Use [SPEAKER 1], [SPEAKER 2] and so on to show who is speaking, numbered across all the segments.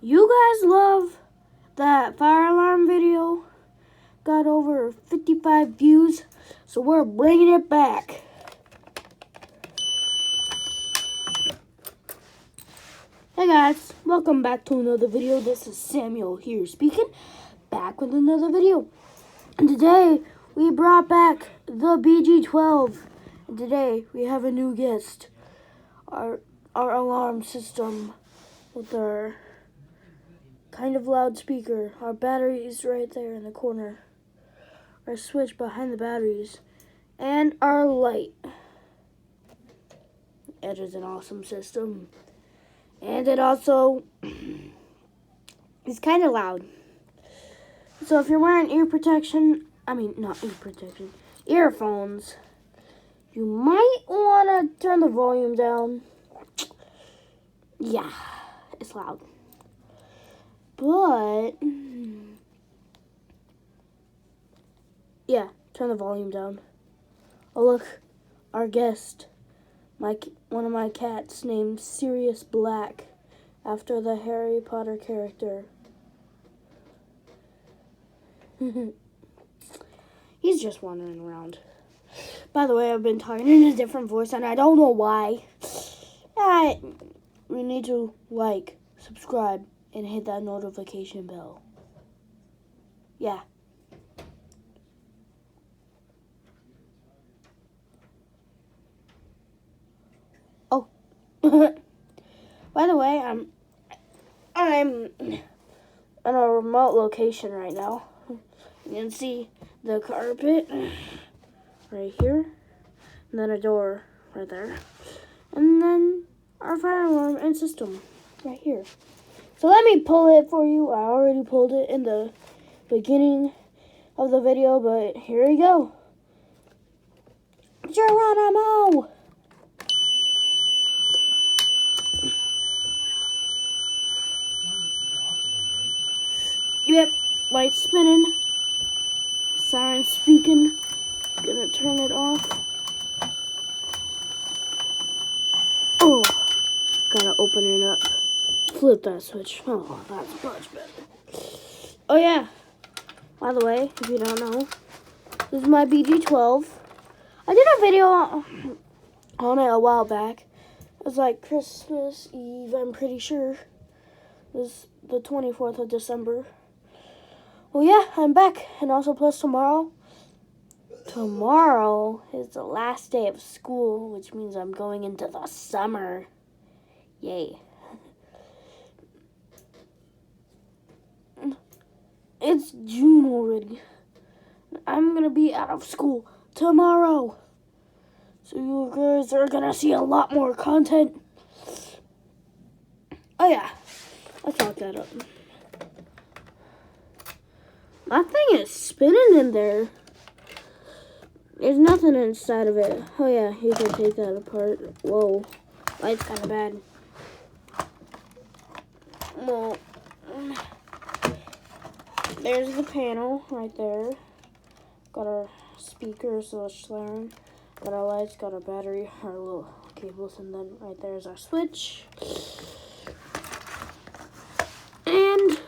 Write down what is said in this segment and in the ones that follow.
[SPEAKER 1] You guys love that fire alarm video. Got over 55 views, so we're bringing it back. Hey guys, welcome back to another video. This is Samuel here speaking, back with another video. And today we brought back the BG-12. And today we have a new guest. Our alarm system with our kind of loudspeaker. Our battery is right there in the corner. Our switch behind the batteries. And our light. It is an awesome system. And it also is kind of loud. So if you're wearing earphones, you might want to turn the volume down. Yeah, it's loud. But, yeah, turn the volume down. Oh look, our guest. One of my cats named Sirius Black, after the Harry Potter character. He's just wandering around. By the way, I've been talking in a different voice, and I don't know why. We need to like, subscribe, and hit that notification bell. Yeah. Oh. By the way, I'm in a remote location right now. You can see the carpet right here, and then a door right there, and then our fire alarm and system right here. So let me pull it for you. I already pulled it in the beginning of the video, but here we go. Geronimo! Yep, lights spinning, siren speaking. Gonna turn it off. Oh, gotta open it up. Flip that switch. Oh, that's much better. Oh yeah, by the way, if you don't know, this is my BG-12. I did a video on it a while back. It was like Christmas Eve, I'm pretty sure. It was the 24th of December. Well, yeah, I'm back. And also, plus tomorrow. Tomorrow is the last day of school, which means I'm going into the summer. Yay. It's June already. I'm going to be out of school tomorrow. So you guys are going to see a lot more content. Oh, yeah. Let's lock that up. My thing is spinning in there. There's nothing inside of it. Oh yeah, you can take that apart. Whoa, light's kind of bad. Well, there's the panel right there. Got our speakers, so it's blaring. Got our lights, got our battery, our little cables, and then right there is our switch. And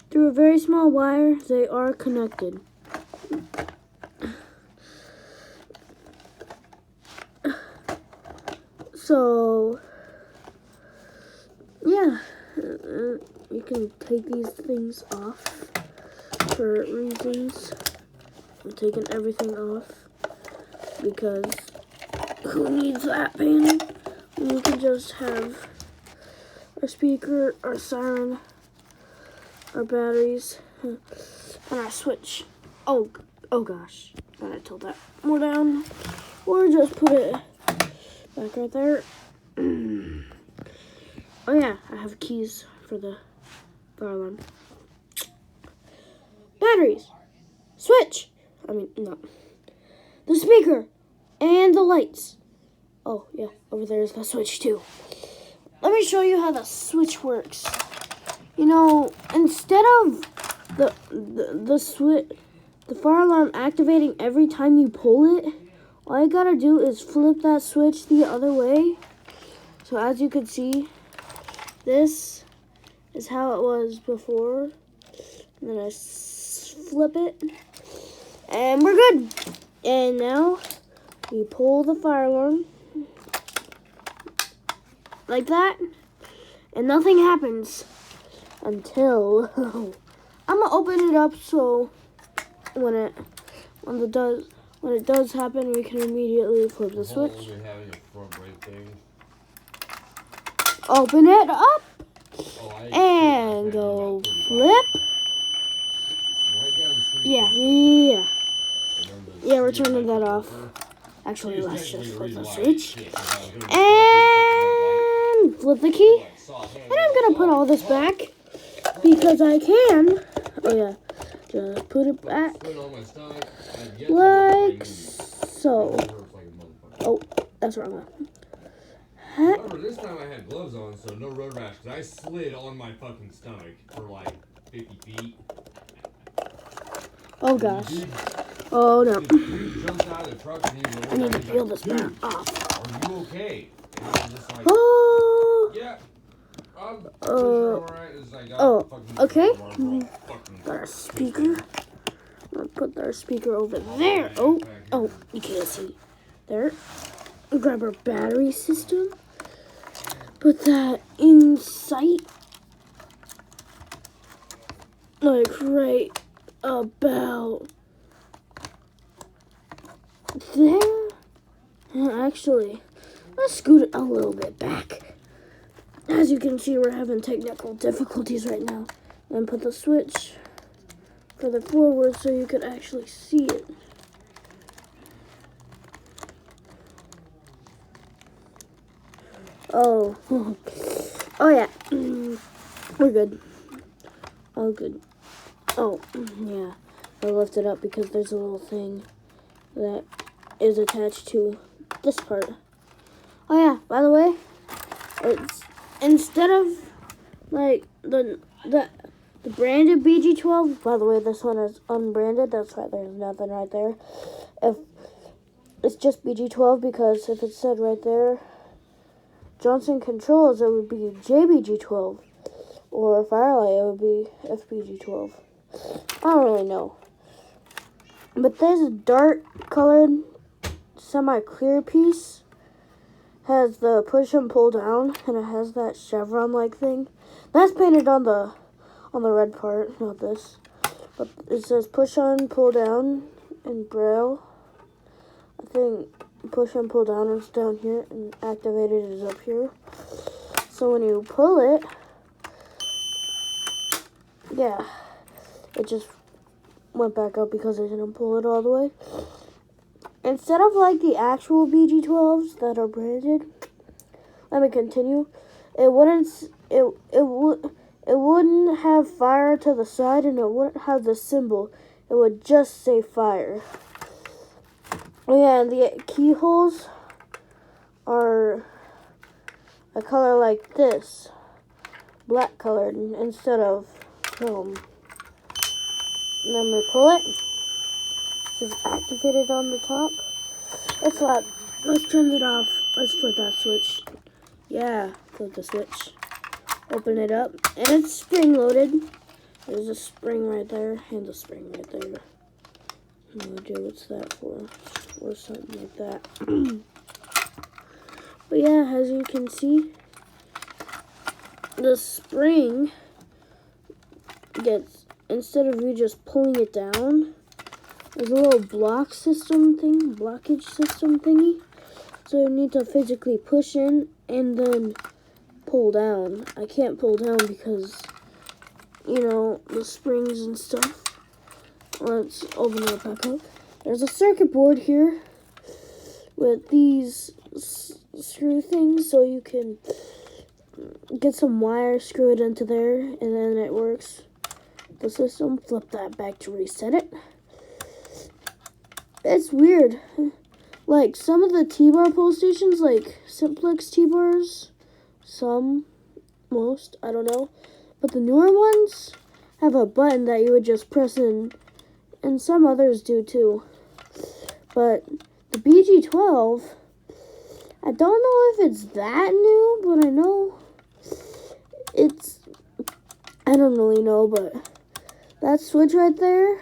[SPEAKER 1] through a very small wire, they are connected. So, yeah, you can take these things off for reasons. I'm taking everything off because who needs that panel? You can just have our speaker, our siren, our batteries, and our switch. Oh gosh, gotta tilt that more down, or just put it back right there. Oh yeah, I have keys for the fire alarm. Batteries, switch. No. The speaker and the lights. Oh yeah, over there is the switch too. Let me show you how the switch works. You know, instead of the switch, the fire alarm activating every time you pull it, all you gotta do is flip that switch the other way. So as you can see, this is how it was before. And then I flip it. And we're good. And now we pull the fire alarm. Like that. And nothing happens until I'm gonna open it up so when it does happen, we can immediately flip the switch. Open it up and go flip. Yeah, we're turning that off. Actually, let's just flip the switch and flip the key. And I'm gonna put all this back because I can. Oh yeah, just put it back like so. Oh, that's wrong one.
[SPEAKER 2] However, this time I had gloves on, so no road rash, because I slid on my fucking stomach for like 50 feet.
[SPEAKER 1] Oh gosh. Oh no.
[SPEAKER 2] Jumped out of the truck and he
[SPEAKER 1] I need to peel this back off.
[SPEAKER 2] Are you okay? And I was just like,
[SPEAKER 1] Oh.
[SPEAKER 2] yeah. I'm alright.
[SPEAKER 1] Oh, okay. Got our speaker. I'm gonna put our speaker over there. Oh, you can't see. There. Grab our battery system. Put that in sight. Like right about there. Actually, let's scoot it a little bit back. As you can see, we're having technical difficulties right now. And put the switch further forward so you can actually see it. Oh, oh yeah, we're good. Oh, good. Oh, yeah, I left it up because there's a little thing that is attached to this part. Oh yeah, by the way, it's instead of like the branded BG-12. By the way, this one is unbranded. That's why there's nothing right there. If it's just BG-12, because if it said right there Johnson Controls, it would be JBG-12, or Firelight, it would be FBG-12. I don't really know. But this dark colored semi-clear piece has the push and pull down, and it has that chevron-like thing. That's painted on the red part, not this. But it says push on, pull down in Braille. I think push and pull down is down here, and activated is up here. So when you pull it, yeah, it just went back up because I didn't pull it all the way. Instead of like the actual BG-12s that are branded, let me continue. It wouldn't have fire to the side, and it wouldn't have the symbol. It would just say fire. Oh yeah, and the keyholes are a color like this, black colored instead of chrome. And then we pull it. It's activated on the top. It's loud. Let's turn it off. Let's flip that switch. Yeah, flip the switch. Open it up, and it's spring loaded. There's a spring right there, and a spring right there. No idea what's that for, or something like that. But yeah, as you can see, the spring gets, instead of you just pulling it down, there's a little blockage system thingy. So you need to physically push in and then pull down. I can't pull down because, you know, the springs and stuff. Let's open it back up. There's a circuit board here with these screw things, so you can get some wire, screw it into there, and then it works. The system, flip that back to reset it. It's weird. Like some of the T-bar pull stations, like Simplex T-bars, most, I don't know. But the newer ones have a button that you would just press in, and some others do too. But the BG-12, I don't know if it's that new, but I know it's I don't really know, but that switch right there, I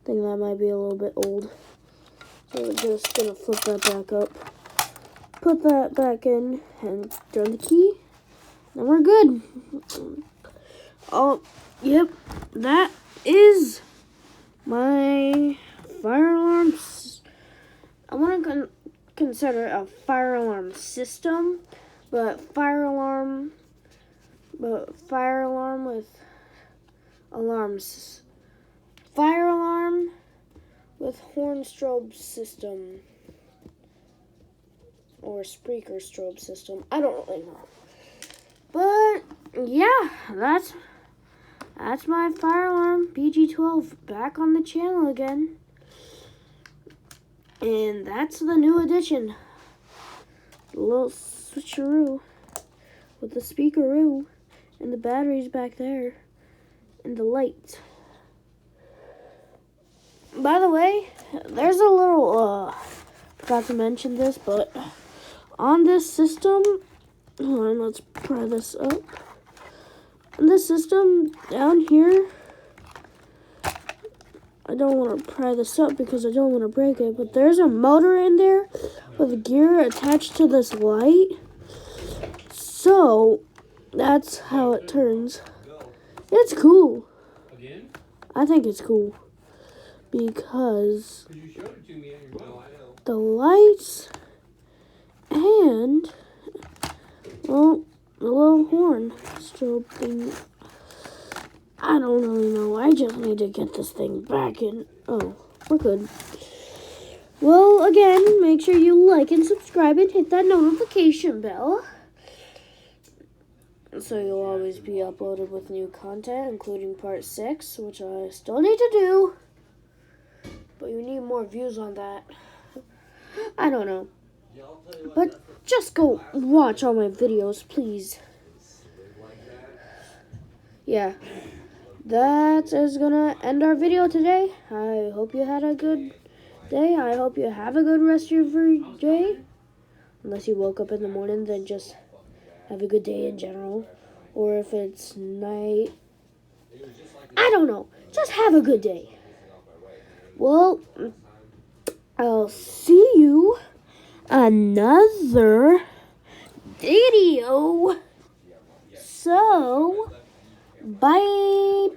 [SPEAKER 1] think that might be a little bit old. So we're just gonna flip that back up, put that back in, and turn the key, and we're good. Oh, yep, that is my fire alarm. I want to consider a fire alarm system, but fire alarm with alarms. Fire alarm with horn strobe system or speaker strobe system. I don't really know. But yeah, that's my fire alarm BG-12 back on the channel again. And that's the new addition. A little switcheroo with the speakeroo and the batteries back there and the light. By the way, there's a little forgot to mention this, but on this system, hold on, let's pry this up. On this system down here, I don't want to pry this up because I don't want to break it, but there's a motor in there with a gear attached to this light. So that's how it turns. It's cool. I think it's cool because the lights and, well, the little horn strobe thing. I don't really know. I just need to get this thing back in. Oh, we're good. Well, again, make sure you like and subscribe and hit that notification bell, so you'll always be uploaded with new content, including part 6, which I still need to do. But you need more views on that. I don't know. But just go watch all my videos, please. Yeah. That is gonna end our video today. I hope you had a good day. I hope you have a good rest of your day. Unless you woke up in the morning, then just have a good day in general. Or if it's night, I don't know. Just have a good day. Well, I'll see you another video. So, bye.